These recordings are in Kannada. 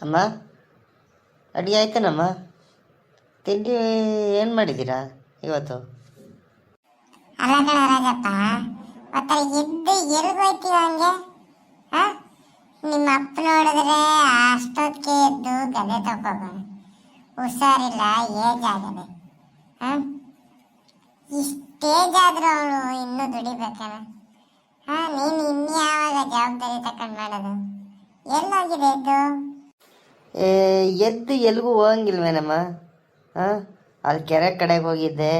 ಅಮ್ಮ, ಅಡುಗೆ ಆಯ್ತೇನಮ್ಮ? ತಿಂಡಿ ಏನು ಮಾಡಿದ್ದೀರಾ ಇವತ್ತು? ಅಲ್ಲ ಕಣ ರಾಜಪ್ಪ, ಮತ್ತೆ ಎದ್ದು ಎಲ್ಗೋಯ್ತೀವ ಹಂಗೆ? ನಿಮ್ಮ ಅಪ್ಪ ನೋಡಿದ್ರೆ ಅಷ್ಟೊತ್ತಿಗೆ ಎದ್ದು ಗದೆ ತಗೋಗೋಣ. ಹುಷಾರಿಲ್ಲ, ಏಜ್ ಆಗದೆ. ಇಷ್ಟೇಜ್ ಆದ್ರೂ ಅವಳು ಇನ್ನೂ ದುಡಿಬೇಕಣ. ನೀನು ಇನ್ಯಾವಾಗ ಜವಾಬ್ದಾರಿ ತಗೊಂಡು ಮಾಡೋದು? ಎಲ್ಲೋಗಿದೆ ಎದ್ದು? ಎದ್ದು ಎಲ್ಗೂ ಹೋಗಂಗಿಲ್ವೇನಮ್ಮ? ಅಲ್ಲಿ ಕೆರೆ ಕಡೆಗೆ ಹೋಗಿದ್ದೆ.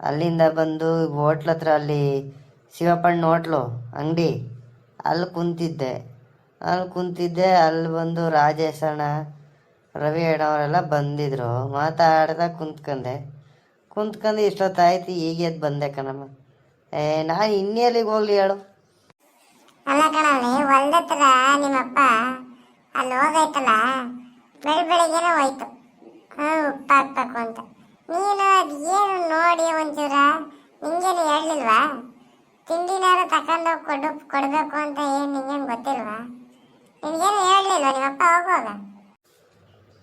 ಅಲ್ಲಿಂದ ಬಂದು ಹೋಟ್ಲ ಹತ್ರ ಅಲ್ಲಿ ಶಿವಪ್ಪಣ್ಣ ಹೋಟ್ಲು ಅಂಗಡಿ, ಅಲ್ಲಿ ಕುಂತಿದ್ದೆ. ಅಲ್ಲಿ ಬಂದು ರಾಜೇಶ್ ಅಣ್ಣ, ರವಿ ಅಣ್ಣ ಅವರೆಲ್ಲ ಬಂದಿದ್ರು. ಮಾತಾಡ್ದಾಗ ಕುಂತ್ಕೊಂಡು ಇಷ್ಟೊತ್ತಾಯ್ತು, ಈಗ ಎದ್ದು ಬಂದೆ ಕಣಮ್ಮ. ನಾನು ಇನ್ನೆಲ್ಲಿಗೆ ಹೋಗ್ಲಿ ಹೇಳು? ಅಲ್ಲ ಕಣಲ್ಲಿ ಹೊಲ್ದತ್ರ ನಿಮ್ಮಪ್ಪ ಅಲ್ಲಿ ಹೋಗೈತಲ್ಲ, ಬೆಳಿಗ್ಗೆನೆ ಹೋಯ್ತು ಉಪ್ಪು ಹಾಕ್ಬೇಕು ಅಂತ. ನೀನು ಅದು ಏನು ನೋಡಿ ಒಂಚೂರ ನಿಂಗೇನು ಹೇಳಲಿಲ್ವಾ? ತಿಂಡಿನಾರು ತಗೊಂಡೋಗಿ ಕೊಡಬೇಕು ಅಂತ ಏನು ನಿಂಗೇನು ಗೊತ್ತಿಲ್ವಾ? ನಿನಗೇನು ಹೇಳಲಿಲ್ವ ನಿಮ್ಮಪ್ಪ ಹೋಗುವಾಗ?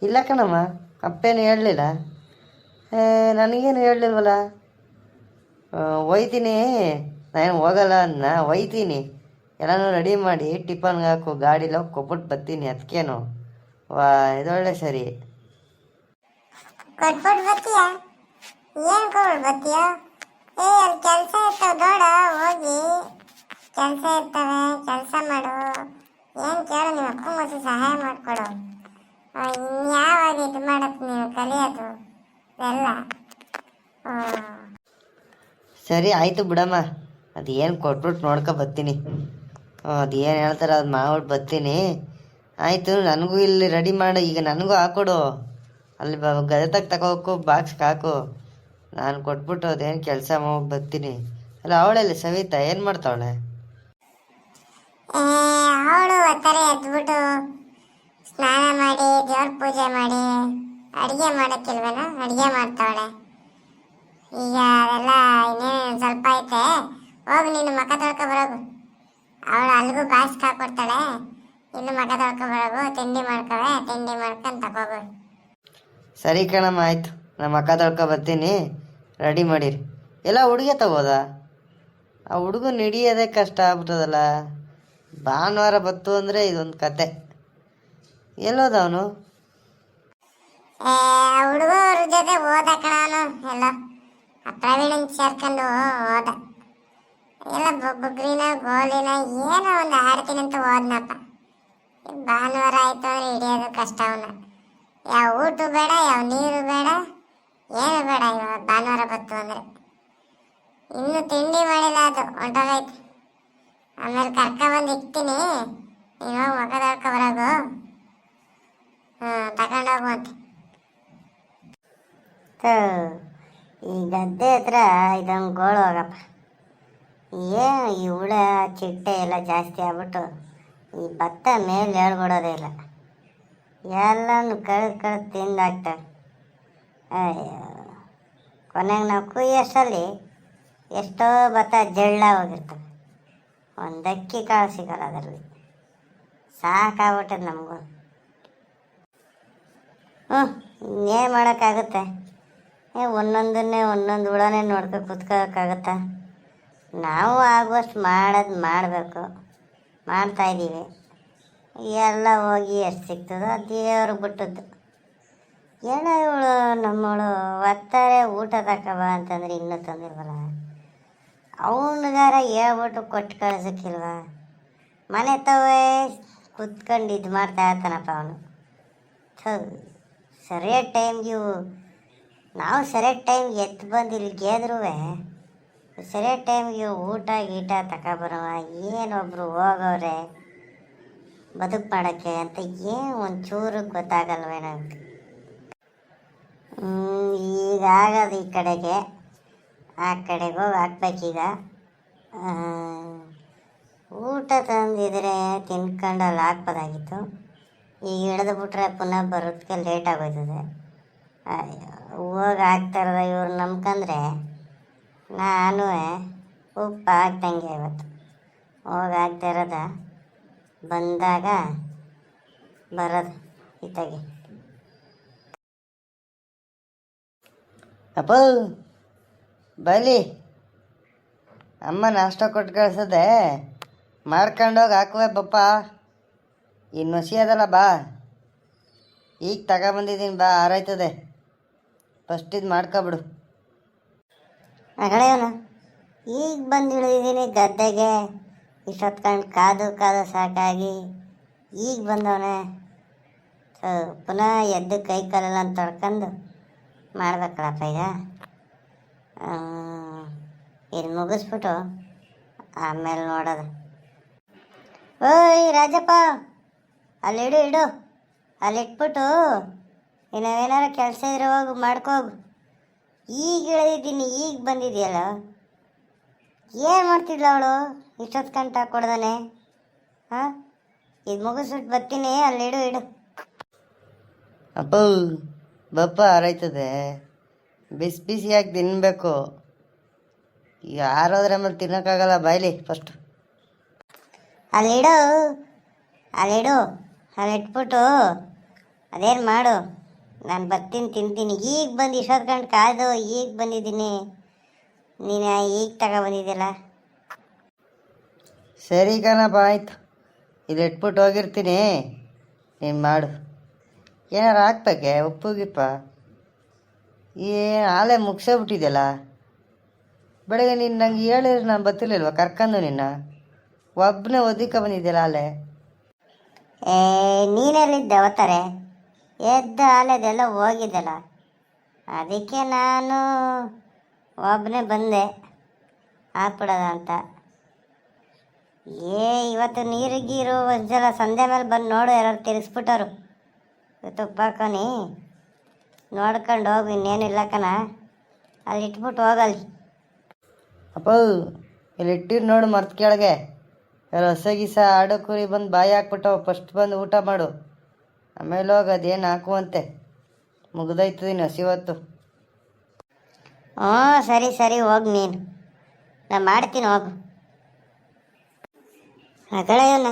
ಇಲ್ಲ ಕಣಮ್ಮ, ಅಪ್ಪೇನು ಹೇಳಲಿಲ್ಲ. ನನಗೇನು ಹೇಳಲಿಲ್ವಲ್ಲ. ಒಯ್ತೀನಿ, ನಾನು ಹೋಗಲ್ಲ ಅನ್ನ ಒಯ್ತೀನಿ. ಎಲ್ಲನೂ ರೆಡಿ ಮಾಡಿ ಟಿಫನ್ಗೆ ಹಾಕು, ಗಾಡಿಲಿ ಹೋಗಿ ಕೊಟ್ಬಿಟ್ಟು ಬರ್ತೀನಿ. ಅದಕ್ಕೇನು ಇದೊಳ್ಳೆ ಸರಿ. ಕೊಟ್ಬಿಟ್ಟು ಬರ್ತೀಯ? ಏನು ಕೊಟ್ಬಿಟ್ಟು ಬರ್ತೀಯ? ಅಲ್ಲಿ ಕೆಲಸ ಇರ್ತಾವೆ ನೋಡ, ಹೋಗಿ ಕೆಲಸ ಇರ್ತವೆ, ಕೆಲಸ ಮಾಡು. ಏನು ಕೇಳು, ನಿಮ್ಮ ಅಪ್ಪ ಮತ್ತೆ ಸಹಾಯ ಮಾಡಿಕೊಡು. ಇನ್ಯಾವಾಗ ಇದು ಮಾಡಕ್ಕೆ ನೀವು ಕಲಿಯೋದು ಎಲ್ಲ? ಸರಿ ಆಯಿತು ಬಿಡಮ್ಮ. ಅದು ಏನು ಕೊಟ್ಬಿಟ್ಟು ನೋಡ್ಕೊ ಬರ್ತೀನಿ. ಅದು ಏನು ಹೇಳ್ತಾರೆ ಅದು ಮಾಡ್ಬಿಟ್ಟು ಬರ್ತೀನಿ. ಆಯಿತು, ನನಗೂ ಇಲ್ಲಿ ರೆಡಿ ಮಾಡು. ಈಗ ನನಗೂ ಹಾಕೊಡು. ಅಲ್ಲಿ ಗದೆ ತಗೋಕು, ಬಾಕ್ಸ್ಗೆ ಹಾಕು. ನಾನು ಕೊಟ್ಬಿಟ್ಟು ಅದೇನು ಕೆಲಸ ಮಾಡಿ ಬರ್ತೀನಿ. ಅಲ್ಲ, ಅವಳಲ್ಲಿ ಸವಿತಾ ಏನು ಮಾಡ್ತಾವಳೆ? ಅವಳು ಒತ್ತಾರೆ ಎದ್ಬಿಟ್ಟು ಸ್ನಾನ ಮಾಡಿ ದೇವ್ರ ಪೂಜೆ ಮಾಡಿ ಅಡುಗೆ ಮಾಡೋಕ್ಕಿಲ್ವೇನ, ಅಡುಗೆ ಮಾಡ್ತಾವಳೆ. ಈಗ ಅದೆಲ್ಲ ಇನ್ನೇನು ಸ್ವಲ್ಪ ಐತೆ. ಹೋಗಿ ನೀನು ಮಖ ತೊಳ್ಕೊ ಬರೋಗು. ಅವಳು ಅಲ್ಲಿಗೂ ಬಾಸ್ಗೆ ಹಾಕೊಡ್ತಾಳೆ, ಇನ್ನು ಮಖ ತೊಳ್ಕೊ ಬರೋಗು. ತಿಂಡಿ ಮಾಡ್ಕೊಂಡು ತಗೋಗು. ಸರಿ ಕಣಮ್ಮ, ಆಯಿತು. ನಾನು ಮಖ ತೊಳ್ಕೊ ಬರ್ತೀನಿ, ರೆಡಿ ಮಾಡಿರಿ. ಎಲ್ಲ ಹುಡುಗೆ ತಗೋದ? ಆ ಹುಡುಗನ ಹಿಡಿಯೋದೇ ಕಷ್ಟ ಆಗ್ಬಿಟ್ಟದಲ್ಲ. ಭಾನುವಾರ ಬತ್ತು ಅಂದರೆ ಇದೊಂದು ಕತೆ. ಎಲ್ಲೋದ ಅವನು? ಹುಡುಗರ ಜೊತೆ ಹೋದ ಕಣನು. ಎಲ್ಲ ಪ್ರವೀಣನ್ ಸೇರ್ಕೊಂಡು ಹೋದ. ಎಲ್ಲ ಬುಗ್ರಿನ ಗೋಲಿನ ಏನೋ ಒಂದು ಆಡ್ತೀನಂತ ಹೋದ್ನಪ್ಪ. ಭಾನುವಾರ ಆಯ್ತು ಅಂದ್ರೆ ಹಿಡಿಯೋದು ಕಷ್ಟ ಅವನ. ಯಾವ ಊಟ ಬೇಡ, ಯಾವ ನೀರು ಬೇಡ, ಏನು ಬೇಡ. ಇವಾಗ ಭಾನುವಾರ ಬತ್ತು ಅಂದರೆ ಇನ್ನು ತಿಂಡಿ ಮಾಡಿಲ್ಲ, ಅದು ಹೊಂಟೋಗೈತೆ. ಆಮೇಲೆ ಕರ್ಕೊಬಂದು ಇಕ್ತೀನಿ, ನೀನು ಮಗ ತೊಳ್ಕೊ ಬರೋಗು. ತಗೊಂಡೋಗುವಂತೆ. ಈ ಗದ್ದೆ ಹತ್ರ ಇದೊಂದು ಗೋಳು ಹೋಗಪ್ಪ. ಏನು ಈ ಹುಳ ಚಿಟ್ಟೆ ಎಲ್ಲ ಜಾಸ್ತಿ ಆಗ್ಬಿಟ್ಟು ಈ ಭತ್ತ ಮೇಲೆ ಹೇಳ್ಬಿಡೋದೇ ಇಲ್ಲ. ಎಲ್ಲನೂ ಕಳೆದು ತಿಂದಾಕ್ತವೆ. ಕೊನೆಗೆ ನಾವು ಕುಯ್ಯೋಷ್ಟರಲ್ಲಿ ಎಷ್ಟೋ ಭತ್ತ ಜಳ್ಳ ಹೋಗಿರ್ತವೆ. ಒಂದು ಅಕ್ಕಿ ಕಾಳು ಸಿಗಲ್ಲ ಅದರಲ್ಲಿ. ಸಾಕಾಗ್ಬಿಟ್ಟದ ನಮಗೂ. ಇನ್ನೇನು ಮಾಡೋಕ್ಕಾಗುತ್ತೆ? ಒಂದೊಂದನ್ನೇ ಒಂದೊಂದು ಹುಳನೇ ನೋಡ್ಕೊ ಕೂತ್ಕೋಕ್ಕಾಗುತ್ತಾ? ನಾವು ಆಗುವಷ್ಟು ಮಾಡಬೇಕು, ಮಾಡ್ತಾಯಿದ್ದೀವಿ. ಎಲ್ಲ ಹೋಗಿ ಎಷ್ಟು ಸಿಗ್ತದೋ ದೇವ್ರಿಗೆ ಬಿಟ್ಟದ್ದು. ಏನೋ ಇವಳು ನಮ್ಮವಳು ಒತ್ತಾರೆ ಊಟ ತಗೋಬ ಅಂತಂದ್ರೆ ಇನ್ನೂ ತಂದಿಲ್ವಲ್ಲ. ಅವನಿಗಾರ ಹೇಳ್ಬಿಟ್ಟು ಕೊಟ್ಟು ಕಳ್ಸೋಕ್ಕಿಲ್ವ? ಮನೆ ತವೇ ಕುತ್ಕೊಂಡು ಇದು ಮಾಡ್ತಾ ಇರ್ತಾನಪ್ಪ ಅವನು. ಸರಿಯಾದ ಟೈಮ್ಗೆ ನಾವು ಸರಿಯಾದ ಟೈಮ್ಗೆ ಎತ್ತು ಬಂದು ಇಲ್ಲಿ ಗೆದ್ರೂ ಸರಿಯಾದ ಟೈಮ್ಗೆ ಊಟ ಗೀಟ ತಗೊಬರುವ. ಏನೊಬ್ಬರು ಹೋಗೋರೆ ಬದುಕು ಮಾಡೋಕ್ಕೆ ಅಂತ ಏನು ಒಂಚೂರು ಗೊತ್ತಾಗಲ್ವೇ ನನಗೆ. ಈಗ ಆಗೋದು ಈ ಕಡೆಗೆ, ಆ ಕಡೆಗೆ ಹೋಗಿ ಹಾಕ್ಬೇಕೀಗ. ಊಟ ತಂದಿದ್ರೆ ತಿನ್ಕೊಂಡು ಅಲ್ಲಿ ಹಾಕ್ಬೋದಾಗಿತ್ತು. ಈಗ ಹಿಡಿದು ಬಿಟ್ರೆ ಪುನಃ ಬರೋದಕ್ಕೆ ಲೇಟ್ ಆಗೋಯ್ತದೆ. ಹೋಗಿ ಹಾಕ್ತಾರದ ಇವ್ರು ನಂಬ್ಕೊಂಡ್ರೆ ನಾನು ಉಪ್ಪು ಹಾಕ್ದಂಗೆ ಇವತ್ತು ಹೋಗಿ ಹಾಕ್ತಾ ಇರೋದ ಬಂದಾಗ ಬರೋದು. ಇತ್ತಾಗೆ. ಅಪ್ಪ ಬಲಿ ಅಮ್ಮ ನಾಷ್ಟ ಕೊಟ್ಟು ಕಳ್ಸದೆ ಮಾಡ್ಕೊಂಡೋಗಿ ಹಾಕುವೆ ಬಪ್ಪ. ಇನ್ನು ಹಸಿ ಅದಲ್ಲ ಬಾ, ಈಗ ತಗೊಬಂದಿದ್ದೀನಿ ಬಾ, ಆರಾಯ್ತದೆ. ಫಸ್ಟ್ ಇದು ಮಾಡ್ಕೊಬಿಡು. ಮಗಳೇವನು ಈಗ ಬಂದು ಇಳಿದಿದ್ದೀನಿ ಗದ್ದೆಗೆ. ಇಷ್ಟೊತ್ಕೊಂಡು ಕಾದು ಕಾದು ಸಾಕಾಗಿ ಈಗ ಬಂದವನೆ. ಪುನಃ ಎದ್ದು ಕೈ ಕಾಲೆಲ್ಲ ತೊಳ್ಕೊಂಡು ಮಾಡ್ಬೇಕಲ್ಲಪ್ಪ ಈಗ. ಇದು ಮುಗಿಸ್ಬಿಟ್ಟು ಆಮೇಲೆ ನೋಡೋದು. ಓಯ್ ರಾಜಪ್ಪ, ಅಲ್ಲಿ ಇಡು, ಅಲ್ಲಿ ಇಟ್ಬಿಟ್ಟು ಇನ್ನೇನಾರು ಕೆಲಸ ಇರೋ ಹೋಗು ಮಾಡ್ಕೋಗು. ಈಗ ಇಳಿದಿದ್ದೀನಿ, ಈಗ ಬಂದಿದೆಯಲ್ಲ. ಏನು ಮಾಡ್ತಿದ್ಲ ಅವಳು ಇಷ್ಟೊತ್ತು ಗಂಟೆ ಕೊಡ್ದಾನೆ? ಹಾಂ, ಇದು ಮುಗಿಸ್ಬಿಟ್ಟು ಬರ್ತೀನಿ, ಅಲ್ಲಿ ಇಡು. ಅಪ್ಪ ಬಪ್ಪ ಆರಾಯ್ತದೆ. ಬಿಸಿ ಬಿಸಿಯಾಗಿ ತಿನ್ನಬೇಕು. ಈಗ ಆರೋದ್ರೆ ಆಮೇಲೆ ತಿನ್ನೋಕ್ಕಾಗಲ್ಲ. ಬಾಯ್ಲಿ ಫಸ್ಟ್ ಅಲ್ಲಿಡು, ಅಲ್ಲಿ ಇಟ್ಬಿಟ್ಟು ಅದೇನು ಮಾಡು, ನಾನು ಬರ್ತೀನಿ ತಿಂತೀನಿ. ಈಗ ಬಂದು ಇಷ್ಟೊತ್ತು ಗಂಟೆ ಕಾದು ಈಗ ಬಂದಿದ್ದೀನಿ, ನೀನು ಈಗ ತಗೊಬಂದಿದ್ಯಲ್ಲ. ಸರಿ ಕಣಪ್ಪ, ಆಯ್ತು. ಇಲ್ಲಿ ಇಟ್ಬಿಟ್ಟು ಹೋಗಿರ್ತೀನಿ, ನೀನು ಮಾಡು. ಏನಾರು ಹಾಕ್ಬೇಕೆ ಉಪ್ಪು ಗಿಪ್ಪ? ಏನು ಆಲೆ ಮುಗಿಸೇ ಬಿಟ್ಟಿದ್ಯಲ್ಲ. ಬೆಳಗ್ಗೆ ನೀನು ನಂಗೆ ಹೇಳಿದ್ರೆ ನಾನು ಬರ್ತಿರ್ಲಿಲ್ವ ಕರ್ಕೊಂಡು ನಿನ್ನ? ಒಬ್ಬನೇ ಒದಿಕ ಬಂದಿದ್ಯಲ್ಲ ಆಲೆ. ನೀನೆಲ್ಲಿದ್ದೆ ಅವತ್ತಾರೆ? ಎದ್ದು ಆಲೆದೆಲ್ಲ ಹೋಗಿದ್ದಲ್ಲ, ಅದಕ್ಕೆ ನಾನು ಒಬ್ಬನೇ ಬಂದೆ ಹಾಕ್ಬಿಡೋದ ಅಂತ. ಇವತ್ತು ನೀರು ಗೀರು ಒಂದ್ಸಲ ಸಂಧೆ ಮೇಲೆ ಬಂದು ನೋಡು, ಯಾರು ತಿರ್ಸ್ಬಿಟ್ಟರು. ತುಪ್ಪ ಹಾಕೋನಿ ನೋಡ್ಕೊಂಡು ಹೋಗು, ಇನ್ನೇನಿಲ್ಲ ಕಣ. ಅಲ್ಲಿ ಇಟ್ಬಿಟ್ಟು ಹೋಗಲ್ಲಿ. ಅಪ್ಪ ಇಲ್ಲಿ ಇಟ್ಟಿರು ನೋಡು, ಮರ್ತು ಕೆಳಗೆ. ಯಾರು ಹೊಸ ಗೀಸ ಆಡೋ ಕುರಿ ಬಂದು ಬಾಯಿ ಹಾಕ್ಬಿಟ್ಟವು. ಫಸ್ಟ್ ಬಂದು ಊಟ ಮಾಡು, ಆಮೇಲೆ ಹೋಗಿ ಅದೇನು ಹಾಕುವಂತೆ. ಮುಗ್ದೋಯ್ತದೀನಿ ಹಸಿವತ್ತು. ಹ್ಞೂ ಸರಿ ಹೋಗು ನೀನು, ನಾನು ಮಾಡ್ತೀನಿ ಹೋಗು. ಮಗಳೇನ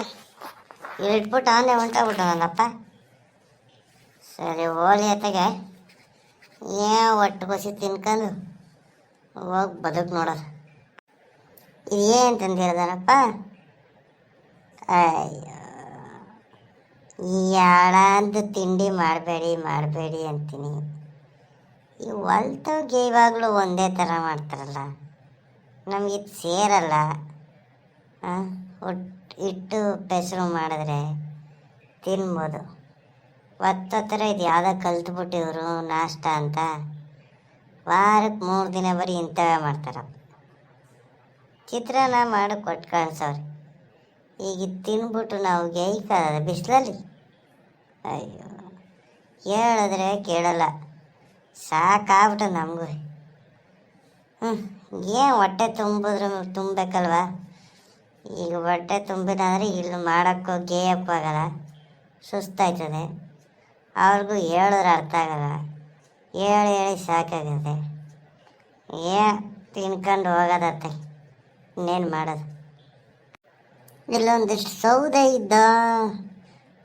ಇಲ್ಲಿ ಇಟ್ಬಿಟ್ಟು ಅವನೇ ಹೊಂಟೋಗ್ಬಿಟ್ಟು ನನ್ನಪ್ಪ. ಸರಿ ಹೋಲಿ ಅತ್ತಗೆ, ಒಟ್ಟು ಬಸಿ ತಿನ್ಕೊಂಡು ಹೋಗಿ ಬದುಕು ನೋಡೋದು. ಇದೇನು ತಂದಿರೋದನಪ್ಪ? ಅಯ್ಯೋ, ಈ ಯಾಳಂದು ತಿಂಡಿ ಮಾಡಬೇಡಿ ಅಂತೀನಿ. ಈ ಹೊಲ್ತವ್ಗೆ ಇವಾಗಲೂ ಒಂದೇ ಥರ ಮಾಡ್ತಾರಲ್ಲ, ನಮಗಿದು ಸೇರಲ್ಲ. ಹಿಟ್ಟು ಪೆಸರು ಮಾಡಿದ್ರೆ ತಿನ್ಬೋದು. ಒತ್ತತ್ರ ಇದು ಯಾವುದೋ ಕಲ್ತ್ಬಿಟ್ಟಿವರು ನಾಷ್ಟ ಅಂತ. ವಾರಕ್ಕೆ 3 ದಿನ ಬರೀ ಇಂಥವೇ ಮಾಡ್ತಾರಪ್ಪ. ಚಿತ್ರಾನ್ನ ಮಾಡಿ ಕೊಟ್ಟು ಕಳ್ಸವ್ರಿ. ಈಗ ಇದು ತಿನ್ಬಿಟ್ಟು ನಾವು ಗೇಯ್ಕದ ಬಿಸಿಲಲ್ಲಿ. ಅಯ್ಯೋ, ಹೇಳಿದ್ರೆ ಕೇಳಲ್ಲ, ಸಾಕಾಗ್ಬಿಟ್ಟು ನಮಗೂ. ಏನು ಹೊಟ್ಟೆ ತುಂಬಿದ್ರೆ ತುಂಬಬೇಕಲ್ವ? ಈಗ ಹೊಟ್ಟೆ ತುಂಬಿದಂದರೆ ಇಲ್ಲಿ ಮಾಡೋಕ್ಕೋ ಗೇಯಕ್ಕಾಗಲ್ಲ, ಸುಸ್ತಾಯ್ತದೆ. ಅವ್ರಿಗೂ ಹೇಳಿದ್ರೆ ಅರ್ಥ ಆಗಲ್ಲ, ಹೇಳಿ ಸಾಕಾಗತ್ತೆ. ತಿನ್ಕೊಂಡು ಹೋಗೋದತ್ತೆ, ಇನ್ನೇನು ಮಾಡೋದು. ಇಲ್ಲೊಂದಿಷ್ಟು ಸೌದೆ ಇದ್ದ,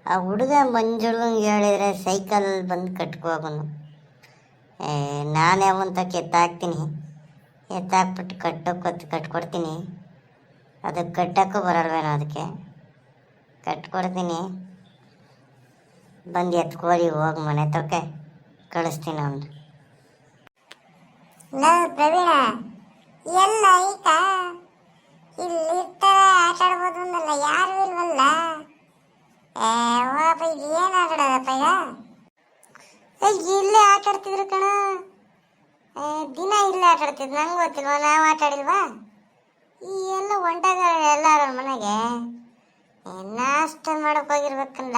ಆ ಹುಡುಗ ಮಂಜುಳಂಗೆ ಹೇಳಿದರೆ ಸೈಕಲಲ್ಲಿ ಬಂದು ಕಟ್ಕೋಗನು. ನಾನೇ ಅವಂತ ಎತ್ತಾಕ್ತೀನಿ, ಎತ್ತಾಕ್ಬಿಟ್ಟು ಕಟ್ಕೊಡ್ತೀನಿ. ಅದಕ್ಕೆ ಕಟ್ಟೋಕ್ಕೂ ಬರಲ್ವೇನೋ, ಅದಕ್ಕೆ ಕಟ್ಕೊಡ್ತೀನಿ. ಬಂದು ಎತ್ಕೋರಿ, ಹೋಗಿ ಮನೆ ತೋಕೆ ಕಳಿಸ್ತೀನಿ ಅವನು. ಪ್ರವೀಣ ಎಲ್ಲ ಈಗ ಇಲ್ಲಿ ಇರ್ತಾರೆ, ಆಟ ಆಡ್ಬೋದು ಅಂದಲ್ಲ, ಯಾರು ಇಲ್ವಲ್ಲ. ಓಪ ಈಗ ಏನು ಆಟ ಆಡೋದಪ್ಪ ಈಗ? ಇಲ್ಲೇ ಆಟ ಆಡ್ತಿದ್ರು ಕಣ, ದಿನ ಇಲ್ಲೇ ಆಟ ಆಡ್ತಿದ್ರು. ನಂಗೆ ಗೊತ್ತಿಲ್ವಾ, ನಾವು ಆಟ ಆಡಿಲ್ವಾ? ಈ ಎಲ್ಲ ಹೊಂಟಾಗ ಎಲ್ಲಾರ ಮನೆಗೆ ನಾಷ್ಟ ಮಾಡೋಕೆ ಹೋಗಿರ್ಬೇಕಲ್ಲ.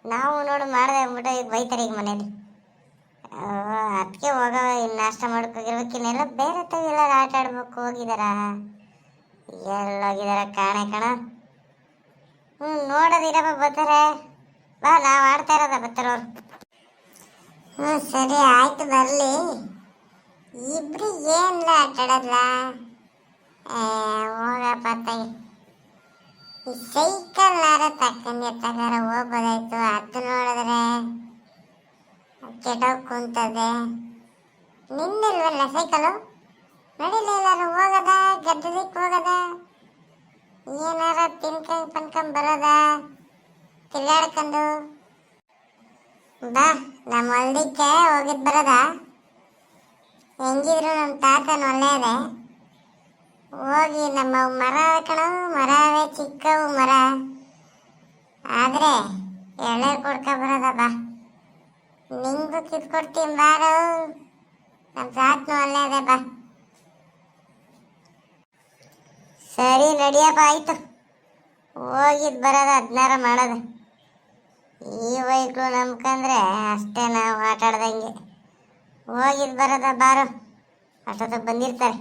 ನಾವು ನೋಡು ಮಾಡಿದೆ ಅಂದ್ಬಿಟ್ಟು ಈಗ ಬೈತಾರೆ ಈಗ ಮನೇಲಿ. ಅದಕ್ಕೆ ನಾಷ್ಟ ಮಾಡೋಕೆ ಹೋಗಿರ್ಬೇಕು. ಇನ್ನೆಲ್ಲ ಬೇರೆ ತಾವು ಎಲ್ಲರೂ ಆಟ ಆಡ್ಬೇಕು ಹೋಗಿದಾರ. ಎಲ್ಲೋಗಿದಾರ ಕಣ. ನೋಡೋದಿರಪ್ಪ, ಬರ್ತಾರೆ ಬಾ, ನಾವು ಆಡ್ತಾ ಇರೋದ ಬರ್ತಾರವ್ರು. ಸರಿ ಆಯ್ತು, ಬರಲಿ. ಇಬ್ರು ಏನ್ಲ ಆಟ ಆಡೋದ್ಲ? ಹೋಗಪ್ಪ ತಾಯಿ, ಈ ಸೈಕಲ್ನಾರ ತಕ್ಕಂಡು ತಗಾರ ಹೋಗ್ಬೋದಾಯ್ತು. ಅದು ನೋಡಿದ್ರೆ ನಿಂತದೆ. ನಿಂದಿಲ್ವಲ್ಲ ಸೈಕಲು? ನಡಿಲಿ ಎಲ್ಲಾರು ಹೋಗದ, ಗದ್ದೆದಿಕ್ ಹೋಗದ, ಏನಾರ ತಿನ್ಕೊಂಡ್ ಬರೋದ, ತಿರ್ಗಾಡ್ಕೊಂಡು ಬಾ. ನಮ್ಮ ಹೊಲ್ದಿಕ್ಕೆ ಹೋಗಿದ್ ಬರೋದ. ಹೆಂಗಿದ್ರು ನಮ್ಮ ತಾತನ ಒಳ್ಳೆಯದೆ. ಹೋಗಿ ನಮ್ಮ ಮರ ಕಣವು, ಮರವೇ ಚಿಕ್ಕವು ಮರ, ಆದ್ರೆ ಎಳ್ನೀರು ಕೊಡ್ಕೊ ಬರೋದ ಬಾ. ನಿಂಗೂ ಕಿತ್ಕೊಡ್ತೀನಿ ಬಾರು, ನಮ್ಮ ತಾತನ ಒಳ್ಳೆಯದೆ ಬಾ. ಸರಿ ನಡಿಯಪ್ಪ, ಆಯ್ತು. ಹೋಗಿದ್ ಬರೋದ, 16 ಮಾಡೋದು. ಈ ವೈಕ್ಳು ನಂಬ್ಕಂದ್ರೆ ಅಷ್ಟೇ ನಾವು ಆಟ ಆಡ್ದಂಗೆ. ಹೋಗಿದ್ ಬರೋದ ಬಾರು, ಅಷ್ಟೊತ್ತಿಗೆ ಬಂದಿರ್ತಾರೆ.